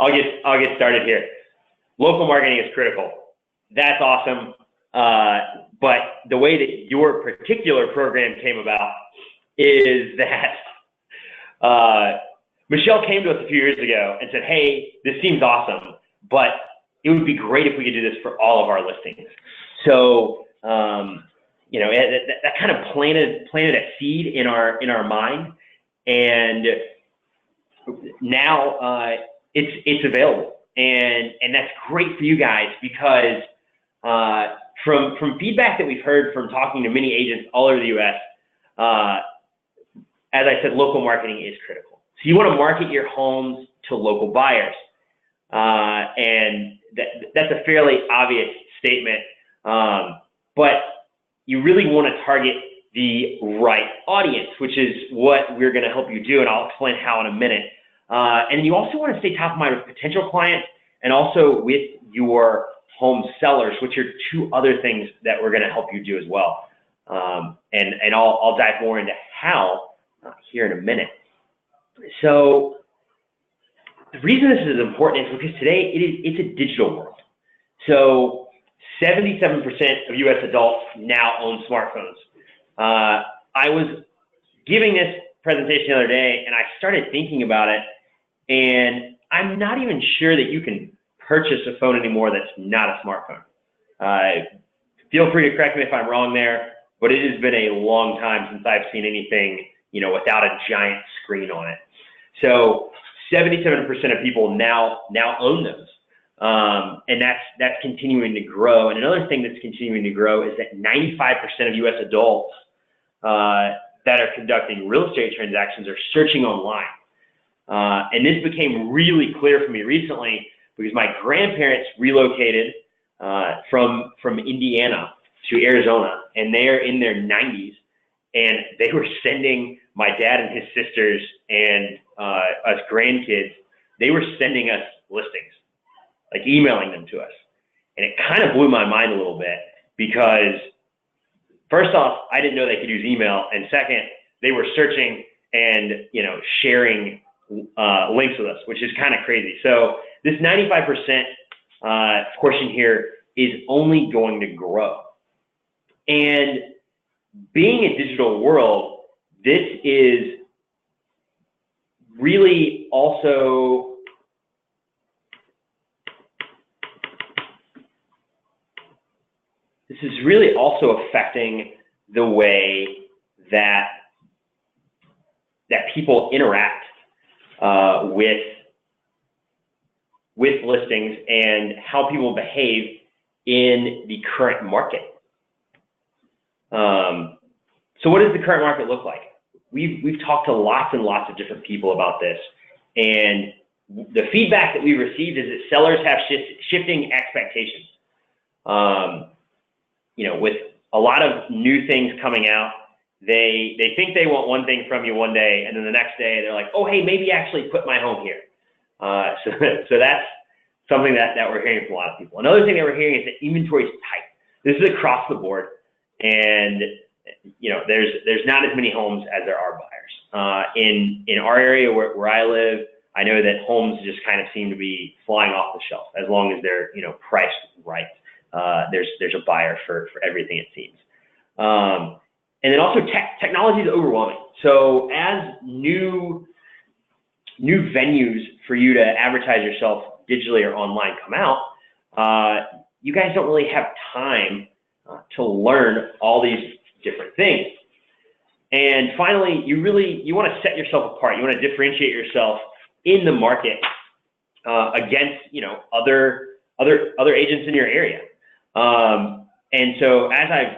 I'll get started here. Local marketing is critical. That's awesome. But the way that your particular program came about is that Michelle came to us a few years ago and said, hey, this seems awesome, but it would be great if we could do this for all of our listings. So, you know, that kind of planted a seed in our mind, and now it's available, and that's great for you guys because from feedback that we've heard from talking to many agents all over the U.S., as I said, local marketing is critical. So you want to market your homes to local buyers, and that's a fairly obvious statement, but you really want to target the right audience, which is what we're going to help you do, and I'll explain how in a minute. And you also want to stay top of mind with potential clients and also with your home sellers, which are two other things that we're going to help you do as well. And I'll dive more into how here in a minute. So the reason this is important is because today it's a digital world. So 77% of U.S. adults now own smartphones. I was giving this presentation the other day and I started thinking about it, and I'm not even sure that you can purchase a phone anymore that's not a smartphone. Feel free to correct me if I'm wrong there, but it has been a long time since I've seen anything, you know, without a giant screen on it. So 77% of people now own those. And that's continuing to grow. And another thing that's continuing to grow is that 95% of U.S. adults that are conducting real estate transactions are searching online. And this became really clear for me recently because my grandparents relocated from Indiana to Arizona, and they're in their 90s, and they were sending my dad and his sisters and us grandkids, they were sending us listings, like emailing them to us. And it kind of blew my mind a little bit because first off, I didn't know they could use email. And second, they were searching and, you know, sharing links with us, which is kind of crazy. So this 95% portion here is only going to grow. And being a digital world, this is really also affecting the way that people interact with listings and how people behave in the current market. So what does the current market look like? We've talked to lots and lots of different people about this, and the feedback that we've received is that sellers have shifting expectations. You know, with a lot of new things coming out, they think they want one thing from you one day, and then the next day they're like, oh, hey, maybe actually put my home here. So that's something that we're hearing from a lot of people. Another thing that we're hearing is that inventory is tight. This is across the board, and you know, there's not as many homes as there are buyers. In our area where I live, I know that homes just kind of seem to be flying off the shelf as long as they're, you know, priced right. There's a buyer for everything, it seems. And then also technology is overwhelming. So as new venues for you to advertise yourself digitally or online come out, you guys don't really have time to learn all these different things. And finally, you want to set yourself apart. You want to differentiate yourself in the market against, you know, other agents in your area. And so as I've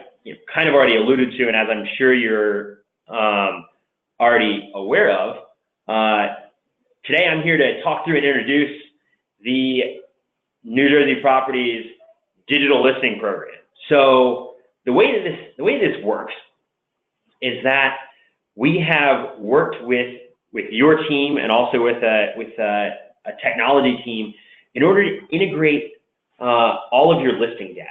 kind of already alluded to, and as I'm sure you're already aware of, today I'm here to talk through and introduce the New Jersey Properties digital listing program. So the way this works is that we have worked with your team and also with a technology team in order to integrate all of your listing data.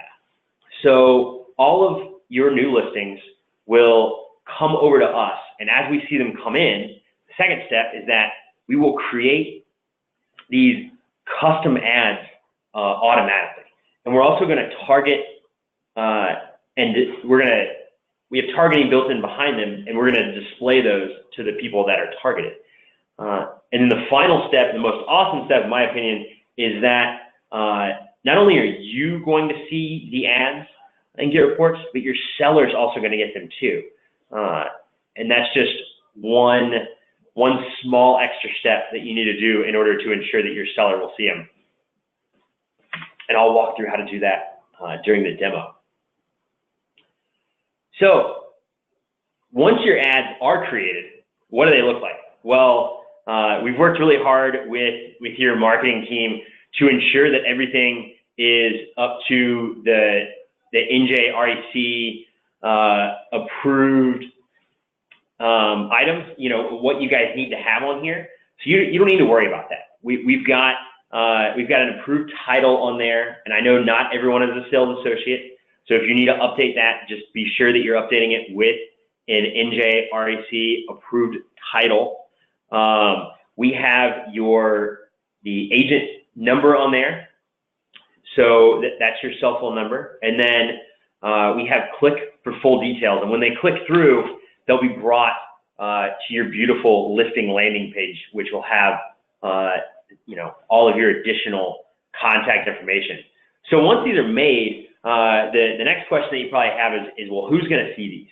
So all of your new listings will come over to us, and as we see them come in, the second step is that we will create these custom ads automatically. And we're also going to target, we have targeting built in behind them, and we're going to display those to the people that are targeted. And then the final step, the most awesome step, in my opinion, is that not only are you going to see the ads and get reports, but your seller's also going to get them too. And that's just one small extra step that you need to do in order to ensure that your seller will see them. And I'll walk through how to do that during the demo. So once your ads are created, what do they look like? Well, we've worked really hard with your marketing team to ensure that everything is up to the NJREC approved items, what you guys need to have on here. So you don't need to worry about that. We've got an approved title on there, and I know not everyone is a sales associate. So if you need to update that, just be sure that you're updating it with an NJREC approved title. We have the agent number on there. So that's your cell phone number. And then we have click for full details. And when they click through, they'll be brought to your beautiful listing landing page, which will have all of your additional contact information. So once these are made, the next question that you probably have is well, who's going to see these?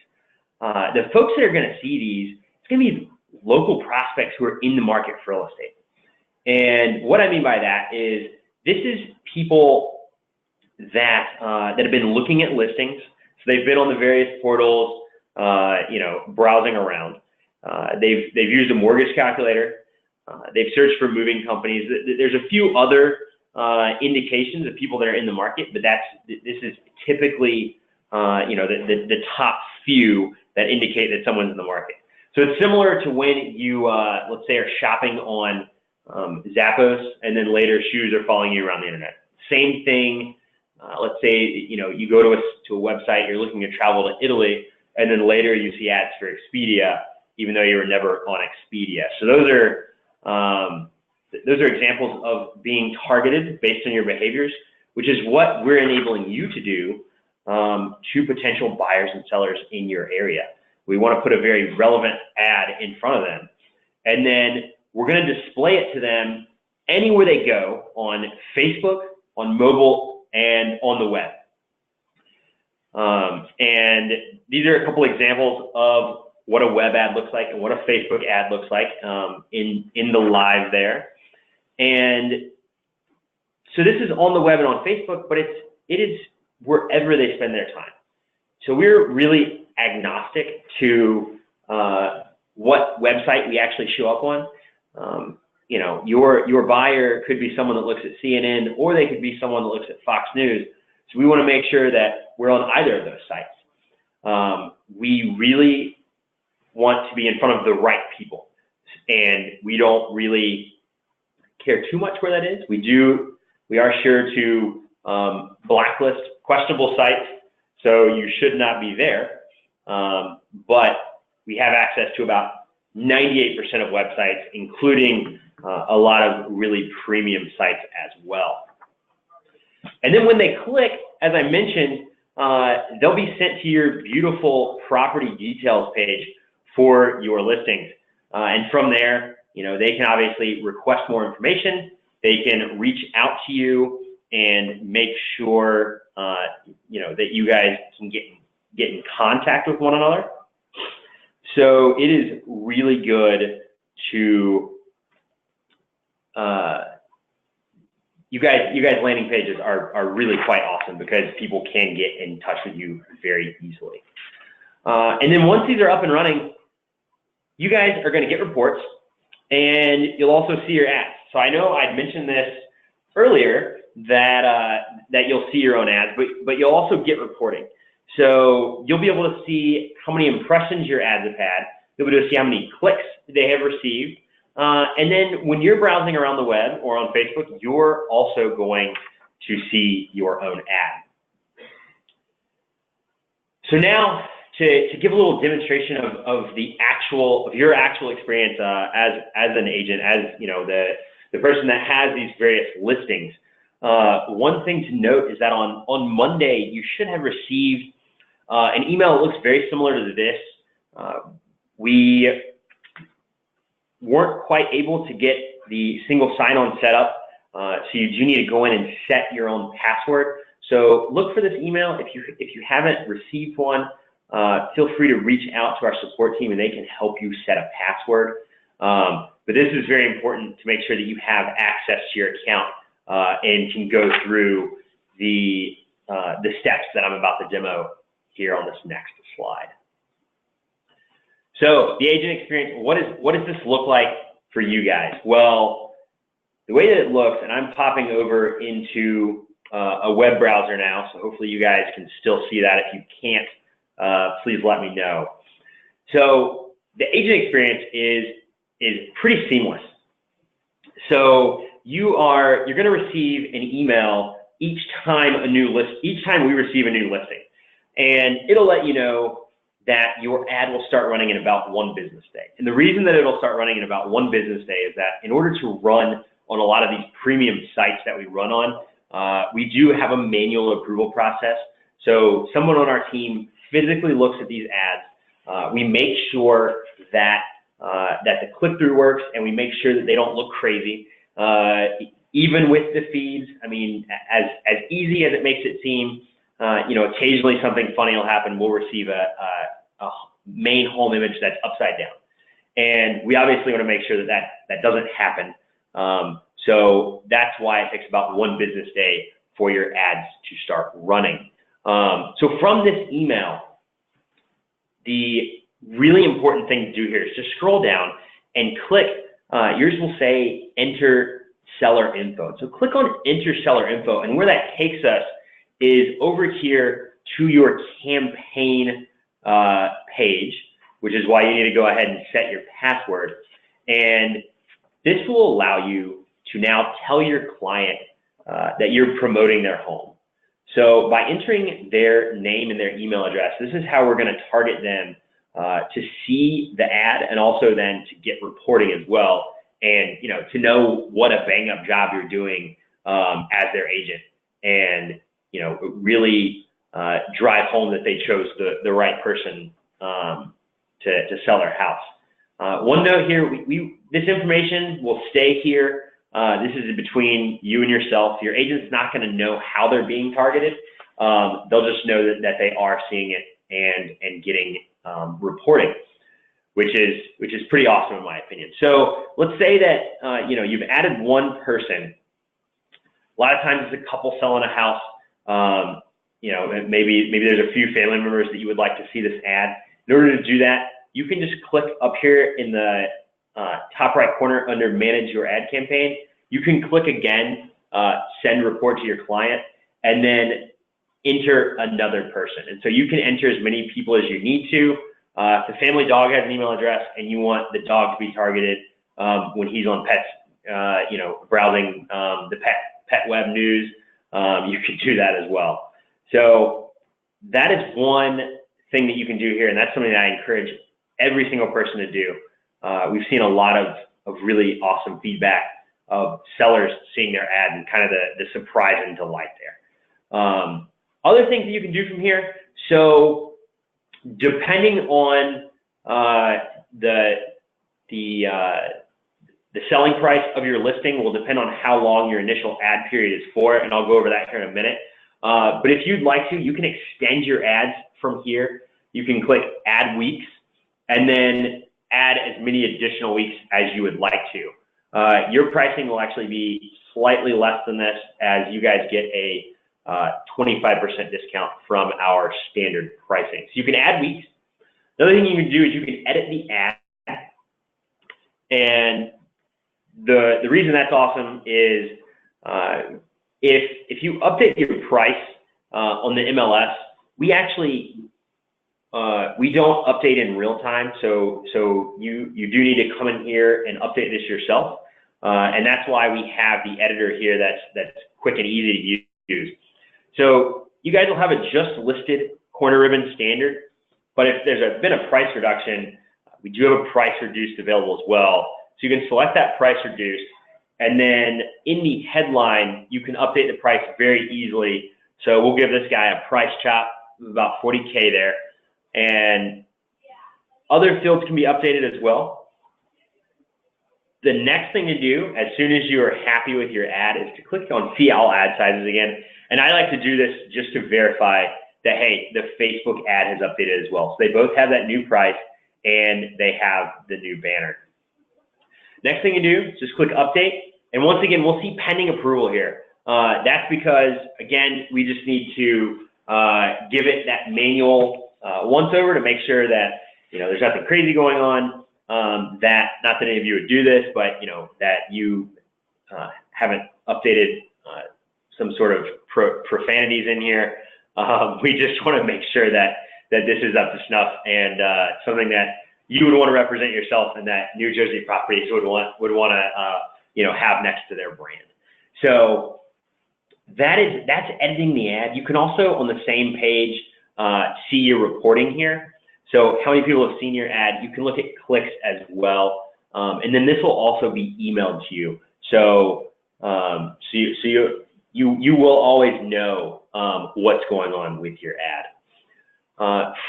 The folks that are going to see these, it's going to be local prospects who are in the market for real estate. And what I mean by that is this is people that have been looking at listings. So they've been on the various portals, browsing around. They've used a mortgage calculator. They've searched for moving companies. There's a few other indications of people that are in the market, but this is typically the top few that indicate that someone's in the market. So it's similar to when you let's say are shopping on Zappos, and then later shoes are following you around the internet. Same thing. Let's say you go to a website, you're looking to travel to Italy, and then later you see ads for Expedia, even though you were never on Expedia. So those are examples of being targeted based on your behaviors, which is what we're enabling you to do to potential buyers and sellers in your area. We want to put a very relevant ad in front of them, and then we're going to display it to them anywhere they go on Facebook, on mobile, and on the web. And these are a couple examples of what a web ad looks like and what a Facebook ad looks like in the live there. And so this is on the web and on Facebook, but it is wherever they spend their time. So we're really agnostic to what website we actually show up on. Your buyer could be someone that looks at CNN, or they could be someone that looks at Fox News. So we want to make sure that we're on either of those sites. We really want to be in front of the right people, and we don't really care too much where that is. We are sure to blacklist questionable sites, so you should not be there. But we have access to about 98% of websites, including a lot of really premium sites as well. And then when they click, as I mentioned, they'll be sent to your beautiful property details page for your listings. And from there, they can obviously request more information. They can reach out to you and make sure, that you guys can get in contact with one another. So it is really good to, you guys landing pages are really quite awesome because people can get in touch with you very easily. And then once these are up and running, you guys are going to get reports, and you'll also see your ads. So I know I'd mentioned this earlier that you'll see your own ads, but you'll also get reporting. So you'll be able to see how many impressions your ads have had. You'll be able to see how many clicks they have received. And then when you're browsing around the web or on Facebook, you're also going to see your own ad. So now to give a little demonstration of your actual experience as an agent, as the person that has these various listings. One thing to note is that on Monday, you should have received an email that looks very similar to this. We weren't quite able to get the single sign-on set up, so you do need to go in and set your own password. So look for this email. If you haven't received one, feel free to reach out to our support team and they can help you set a password. But this is very important to make sure that you have access to your account and can go through the steps that I'm about to demo here on this next slide. So the agent experience, what does this look like for you guys? Well, the way that it looks, and I'm popping over into a web browser now, so hopefully you guys can still see that. If you can't, please let me know. So the agent experience is pretty seamless. So you're going to receive an email each time we receive a new listing, and it'll let you know that your ad will start running in about 1 business day. And the reason that it'll start running in about 1 business day is that in order to run on a lot of these premium sites that we run on, we do have a manual approval process. So someone on our team physically looks at these ads. We make sure that the click-through works, and we make sure that they don't look crazy. Even with the feeds, I mean, as easy as it makes it seem, occasionally something funny will happen. We'll receive a main home image that's upside down. And we obviously want to make sure that doesn't happen. So that's why it takes about 1 business day for your ads to start running. So from this email, the really important thing to do here is just scroll down and click, yours will say enter seller info. So click on enter seller info, and where that takes us is over here to your campaign page, which is why you need to go ahead and set your password. And this will allow you to now tell your client that you're promoting their home. So by entering their name and their email address, this is how we're going to target them to see the ad, and also then to get reporting as well, and to know what a bang-up job you're doing as their agent, and really drive home that they chose the right person to sell their house. One note here, this information will stay here. This is between you and yourself. Your agent's not going to know how they're being targeted. They'll just know that they are seeing it and getting reporting, which is pretty awesome in my opinion. So let's say that you've added 1 person. A lot of times it's a couple selling a house. Maybe there's a few family members that you would like to see this ad. In order to do that, you can just click up here in the top right corner under Manage Your Ad Campaign. You can click again, Send Report to your client, and then enter another person. And so you can enter as many people as you need to. If the family dog has an email address and you want the dog to be targeted when he's on pets, browsing the pet web news, you can do that as well. So that is one thing that you can do here, and that's something that I encourage every single person to do. We've seen a lot of really awesome feedback of sellers seeing their ad and kind of the surprise and delight there. Other things that you can do from here, so depending on the selling price of your listing will depend on how long your initial ad period is for, and I'll go over that here in a minute. But if you'd like to, you can extend your ads from here. You can click Add Weeks, and then add as many additional weeks as you would like to. Your pricing will actually be slightly less than this, as you guys get a 25% discount from our standard pricing. So you can add weeks. Another thing you can do is you can edit the ad. And the reason that's awesome is if you update your price on the MLS, we actually we don't update in real time. So you do need to come in here and update this yourself. And that's why we have the editor here that's quick and easy to use. So you guys will have a just listed corner ribbon standard, but if there's been a price reduction, we do have a price reduced available as well. So you can select that price reduced, And then in the headline, you can update the price very easily. So we'll give this guy a price chop of about 40K there. And other fields can be updated as well. The next thing to do, as soon as you are happy with your ad, is to click on see all ad sizes again. And I like to do this just to verify that, hey, the Facebook ad has updated as well. So they both have that new price and they have the new banner. Next thing you do, just click update. And once again, we'll see pending approval here. That's because, again, we just need to give it that manual once over to make sure that, there's nothing crazy going on, that not that any of you would do this, but, that you haven't updated some sort of profanities in here. We just want to make sure that this is up to snuff and something that you would want to represent yourself and that New Jersey properties would want to have next to their brand. So that's editing the ad. You can also on the same page see your reporting here. So how many people have seen your ad? You can look at clicks as well, and then this will also be emailed to you. So you will always know what's going on with your ad.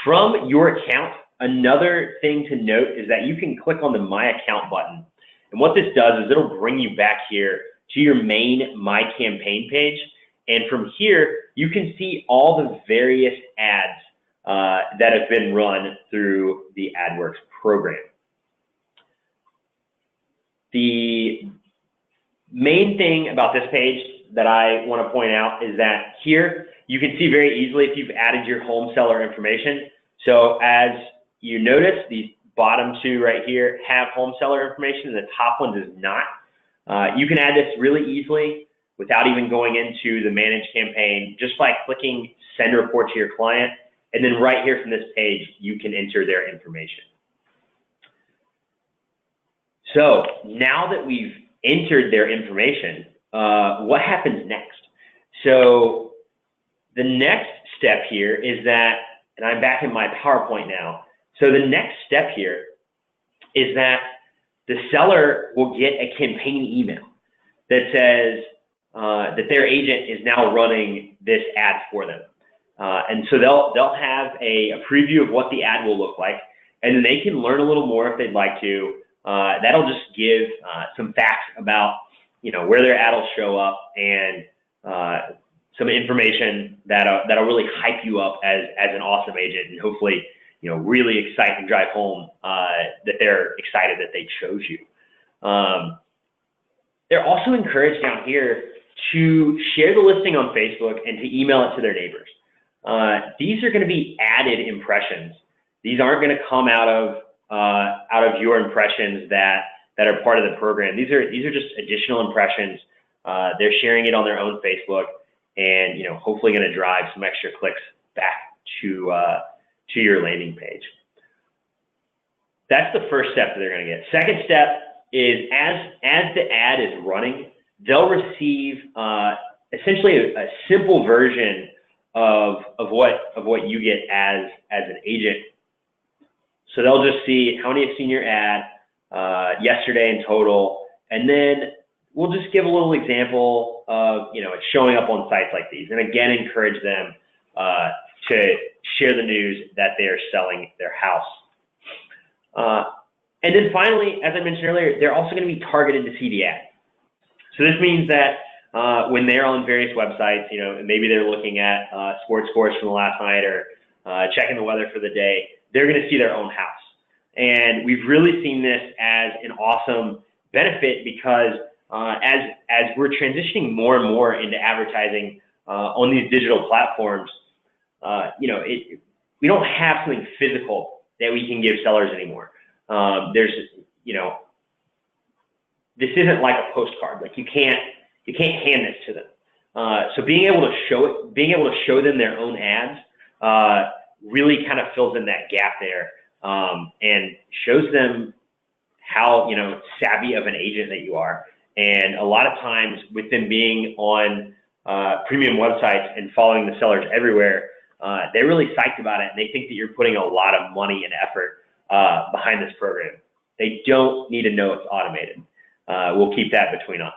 From your account, another thing to note is that you can click on the My Account button. And what this does is it'll bring you back here to your main My Campaign page. And from here, you can see all the various ads that have been run through the AdWorks program. The main thing about this page that I want to point out is that here you can see very easily if you've added your home seller information. So as you notice, these bottom two right here have home seller information and the top one does not. You can add this really easily without even going into the Manage Campaign, just by clicking Send Report to your client. And then right here from this page, you can enter their information. So now that we've entered their information, what happens next? So the next step here is that, and I'm back in my PowerPoint now. So the next step here is that the seller will get a campaign email that says that their agent is now running this ad for them. And so they'll have a preview of what the ad will look like, and then they can learn a little more if they'd like to. That'll just give some facts about where their ad will show up and some information that'll really hype you up as an awesome agent, and hopefully really excite and drive home that they're excited that they chose you. They're also encouraged down here to share the listing on Facebook and to email it to their neighbors. These are going to be added impressions. These aren't going to come out of your impressions that are part of the program. These are just additional impressions. They're sharing it on their own Facebook, and hopefully going to drive some extra clicks back to your landing page. That's the first step that they're going to get. Second step is as the ad is running, they'll receive essentially a simple version of what you get as an agent. So they'll just see how many have seen your ad yesterday in total, and then we'll just give a little example of it's showing up on sites like these, and again encourage them to share the news that they are selling their house. And then finally, as I mentioned earlier, they're also going to be targeted to see the ad. So this means that when they're on various websites, maybe they're looking at sports scores from the last night or checking the weather for the day, they're going to see their own house. And we've really seen this as an awesome benefit because as we're transitioning more and more into advertising on these digital platforms, we don't have something physical that we can give sellers anymore. This isn't like a postcard. Like you can't hand this to them. So being able to show them their own ads really kind of fills in that gap there and shows them how savvy of an agent that you are. And a lot of times with them being on premium websites and following the sellers everywhere, they're really psyched about it, and they think that you're putting a lot of money and effort behind this program. They don't need to know it's automated. We'll keep that between us.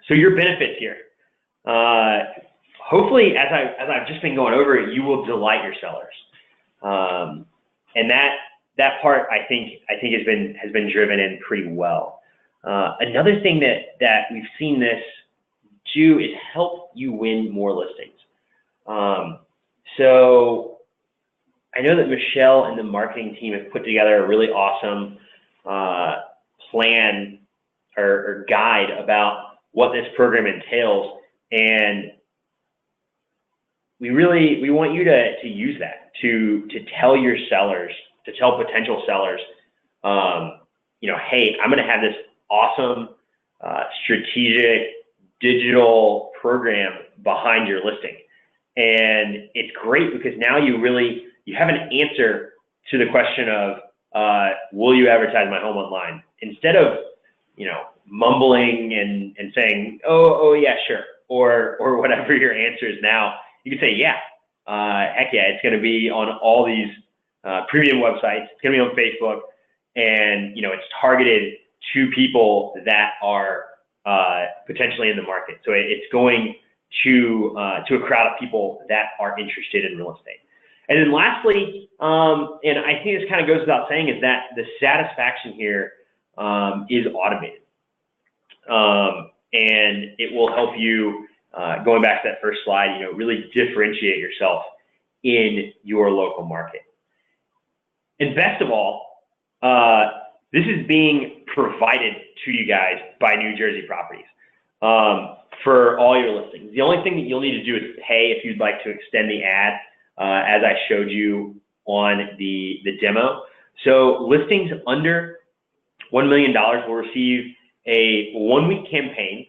So your benefits here. Hopefully, as I've just been going over it, you will delight your sellers, and that part I think has been driven in pretty well. Another thing that we've seen this do is help you win more listings. So I know that Michelle and the marketing team have put together a really awesome plan or guide about what this program entails, and we want you to use that to tell your sellers, to tell potential sellers, hey, I'm going to have this awesome strategic digital program behind your listing. And it's great because now you have an answer to the question of, will you advertise my home online? Instead of, mumbling and saying, oh yeah, sure. Or whatever your answer is now, you can say, yeah, heck yeah, it's going to be on all these premium websites. It's going to be on Facebook, and it's targeted to people that are potentially in the market. So it's going to a crowd of people that are interested in real estate. And then lastly, and I think this kind of goes without saying, is that the satisfaction here is automated. And it will help you, going back to that first slide, really differentiate yourself in your local market. And best of all, this is being provided to you guys by New Jersey Properties for all your listings. The only thing that you'll need to do is pay if you'd like to extend the ad, as I showed you on the demo. So listings under $1 million will receive a 1-week campaign.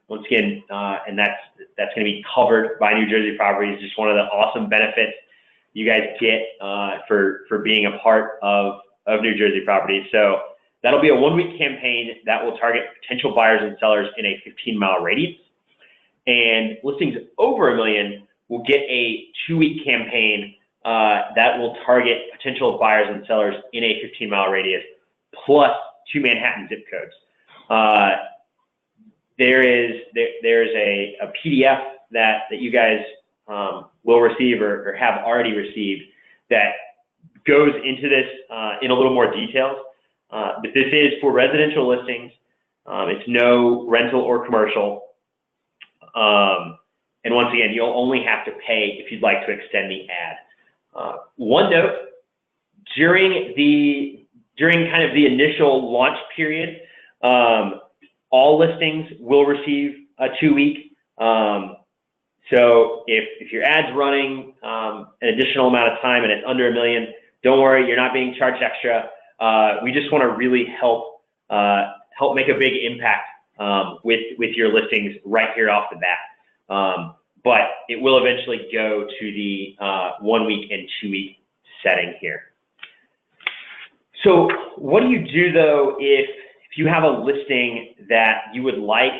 Once again, and that's going to be covered by New Jersey Properties. Just one of the awesome benefits you guys get for being a part of New Jersey Properties. So that'll be a 1-week campaign that will target potential buyers and sellers in a 15-mile radius. And listings over $1 million will get a 2-week campaign that will target potential buyers and sellers in a 15-mile radius, plus 2 Manhattan zip codes. There's a PDF that you guys will receive or have already received that goes into this in a little more details. But this is for residential listings. It's no rental or commercial. And once again, you'll only have to pay if you'd like to extend the ad. One note, during kind of the initial launch period, all listings will receive a 2-week. So if your ad's running an additional amount of time and it's under $1 million, don't worry, you're not being charged extra. We just want to really help make a big impact with your listings right here off the bat. But it will eventually go to the 1-week and 2-week setting here. So what do you do though if you have a listing that you would like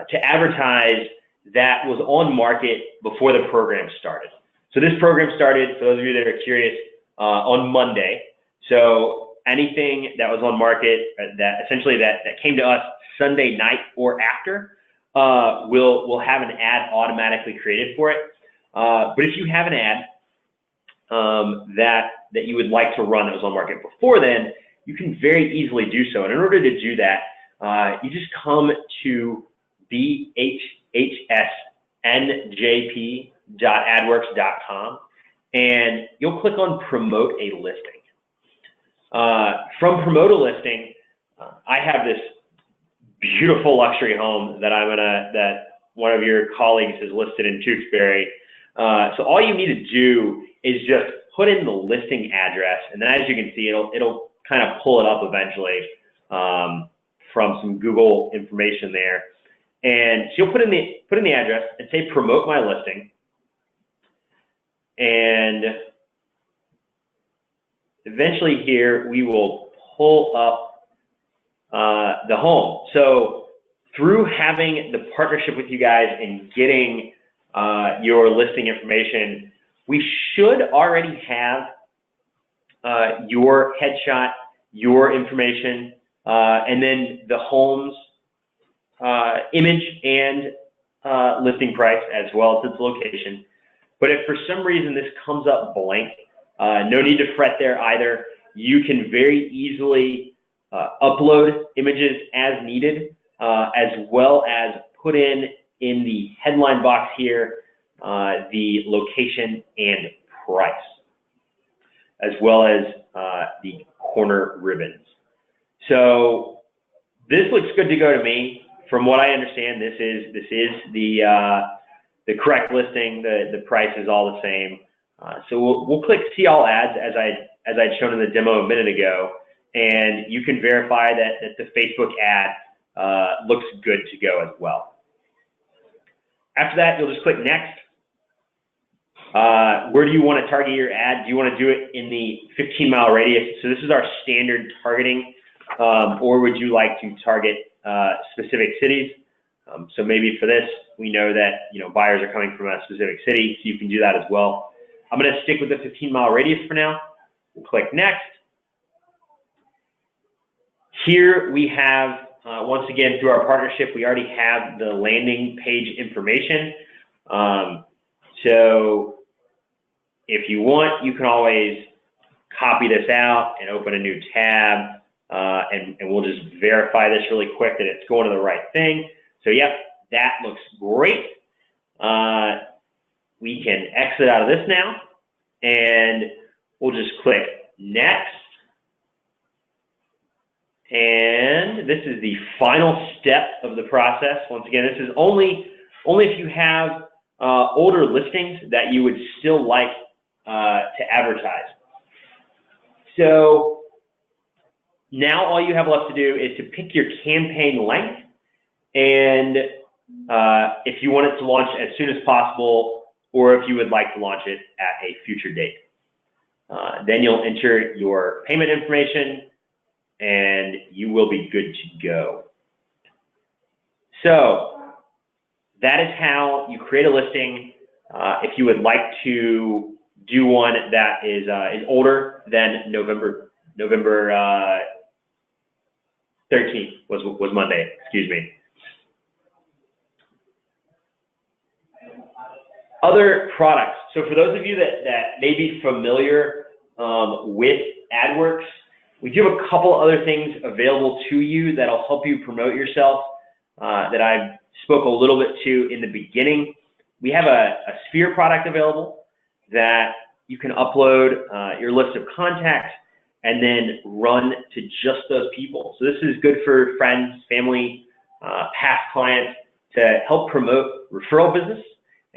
to advertise that was on market before the program started? So this program started, for those of you that are curious, on Monday. So anything that was on market that essentially that came to us Sunday night or after, we'll have an ad automatically created for it. But if you have an ad that you would like to run that was on market before then, you can very easily do so. And in order to do that, you just come to BHHSNJP.adworks.com and you'll click on promote a listing. From promote a listing, I have this beautiful luxury home that one of your colleagues has listed in Tewksbury. So all you need to do is just put in the listing address, and then as you can see, it'll kind of pull it up eventually from some Google information there. And so you'll put in the address and say promote my listing, and eventually here we will pull up the home. So through having the partnership with you guys and getting your listing information, we should already have your headshot, your information, and then the home's image and listing price as well as its location. But if for some reason this comes up blank, no need to fret there either. You can very easily upload images as needed, as well as put in the headline box here the location and price, as well as the corner ribbons. So this looks good to go to me. From what I understand, this is the correct listing. The price is all the same. So we'll click see all ads as I'd shown in the demo a minute ago, and you can verify that the Facebook ad looks good to go as well. After that, you'll just click next. Where do you want to target your ad? Do you want to do it in the 15-mile radius? So this is our standard targeting, or would you like to target specific cities? So maybe for this, we know that buyers are coming from a specific city, so you can do that as well. I'm going to stick with the 15-mile radius for now. We'll click next. Here we have, once again, through our partnership, we already have the landing page information. So if you want, you can always copy this out and open a new tab, and we'll just verify this really quick that it's going to the right thing. So yep, that looks great. We can exit out of this now, and we'll just click next. And this is the final step of the process. Once again, this is only if you have older listings that you would still like to advertise. So now all you have left to do is to pick your campaign length, and if you want it to launch as soon as possible, or if you would like to launch it at a future date. Then you'll enter your payment information, and you will be good to go. So that is how you create a listing. If you would like to do one that is older than November 13th was Monday, excuse me. Other products. So for those of you that may be familiar with AdWorks, we do have a couple other things available to you that'll help you promote yourself that I spoke a little bit to in the beginning. We have a Sphere product available that you can upload your list of contacts and then run to just those people. So this is good for friends, family, past clients to help promote referral business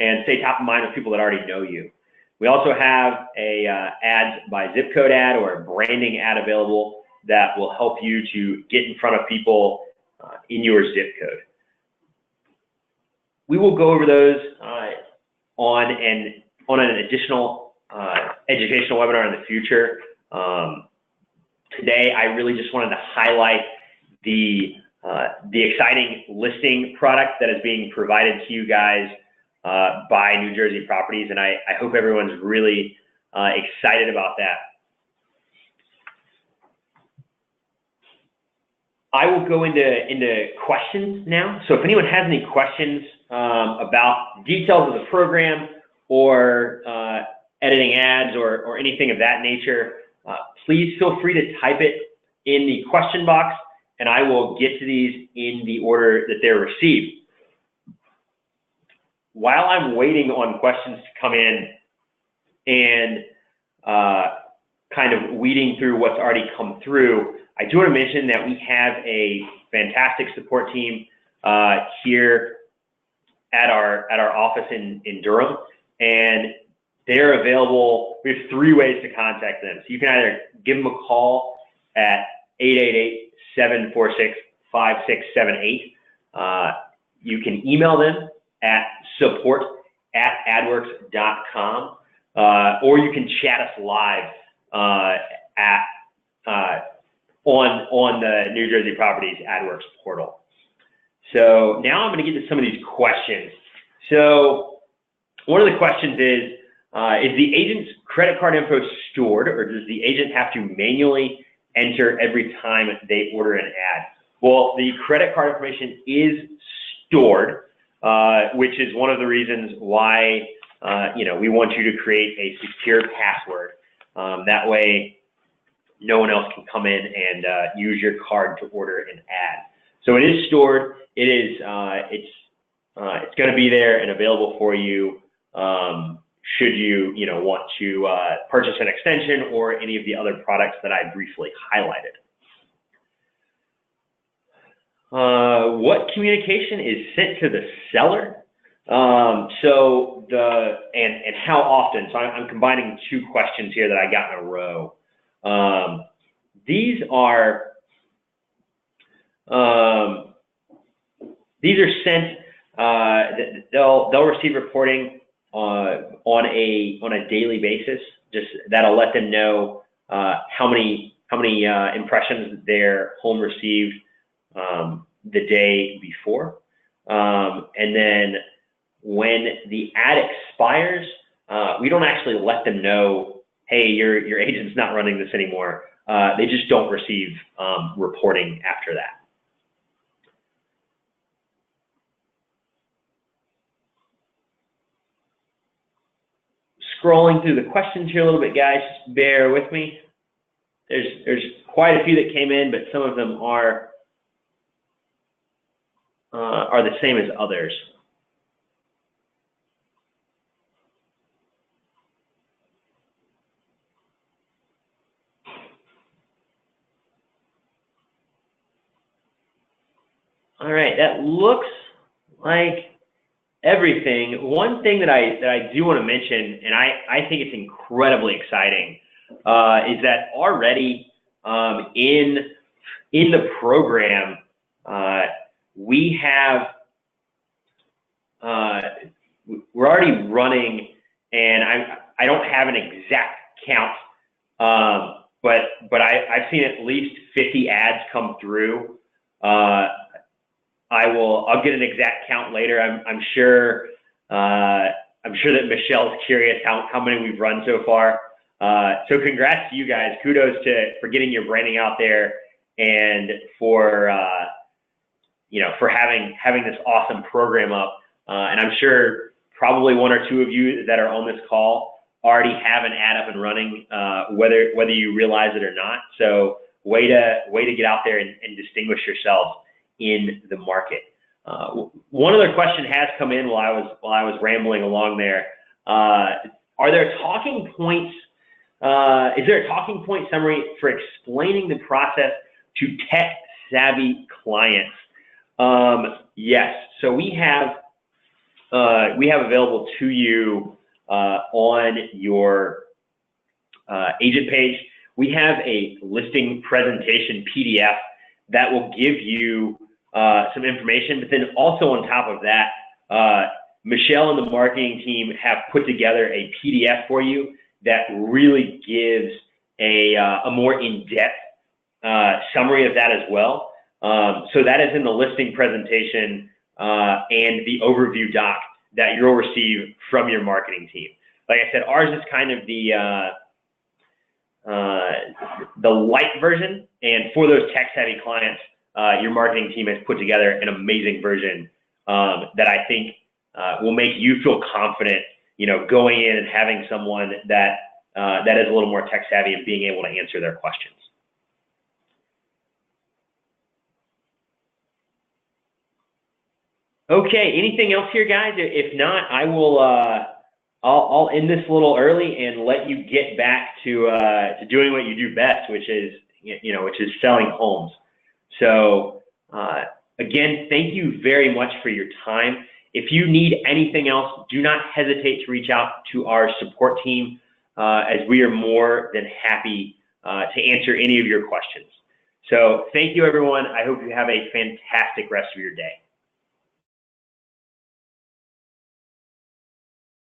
and stay top of mind with people that already know you. We also have a ads by zip code ad or a branding ad available that will help you to get in front of people in your zip code. We will go over those on an additional educational webinar in the future. Today, I really just wanted to highlight the exciting listing product that is being provided to you guys by New Jersey Properties, and I hope everyone's really excited about that. I will go into questions now. So if anyone has any questions about details of the program or editing ads or anything of that nature, please feel free to type it in the question box, and I will get to these in the order that they're received. While I'm waiting on questions to come in and kind of weeding through what's already come through, I do want to mention that we have a fantastic support team here at our office in Durham, and they're available. We have 3 ways to contact them. So you can either give them a call at 888-746-5678. You can email them at support@adworks.com, or you can chat us live on the New Jersey Properties AdWorks portal. So now I'm going to get to some of these questions. So one of the questions is the agent's credit card info stored, or does the agent have to manually enter every time they order an ad? Well, the credit card information is stored, which is one of the reasons why we want you to create a secure password. That way, no one else can come in and use your card to order an ad. So it is stored. It is. It's going to be there and available for you. Should you want to purchase an extension or any of the other products that I briefly highlighted. What communication is sent to the seller? And how often? So I'm combining two questions here that I got in a row. These are sent. They'll receive reporting on a daily basis. Just that'll let them know how many impressions their home received the day before, and then when the ad expires, we don't actually let them know, hey, your agent's not running this anymore. They just don't receive reporting after that. Scrolling through the questions here a little bit, guys, just bear with me. There's quite a few that came in, but some of them are the same as others. All right, that looks like everything. One thing that I do want to mention, and I think it's incredibly exciting, is that already in the program we have we're already running, and I don't have an exact count, but I've seen at least 50 ads come through. I'll get an exact count later. I'm sure that Michelle's curious how many we've run so far. So congrats to you guys. Kudos for getting your branding out there and for having this awesome program up. And I'm sure probably one or two of you that are on this call already have an ad up and running, whether you realize it or not. So way to get out there and distinguish yourselves in the market. One other question has come in while I was rambling along there. Are there talking points? Is there a talking point summary for explaining the process to tech-savvy clients? Yes. So we have available to you on your agent page. We have a listing presentation PDF that will give you some information, but then also on top of that, Michelle and the marketing team have put together a PDF for you that really gives a more in-depth summary of that as well. So that is in the listing presentation and the overview doc that you'll receive from your marketing team. Like I said, ours is kind of the light version, and for those tech-savvy clients, your marketing team has put together an amazing version that I think will make you feel confident, going in and having someone that is a little more tech-savvy and being able to answer their questions. Okay, anything else here, guys? If not, I will. I'll end this a little early and let you get back to doing what you do best, which is selling homes. So again, thank you very much for your time. If you need anything else, do not hesitate to reach out to our support team, as we are more than happy to answer any of your questions. So thank you, everyone. I hope you have a fantastic rest of your day.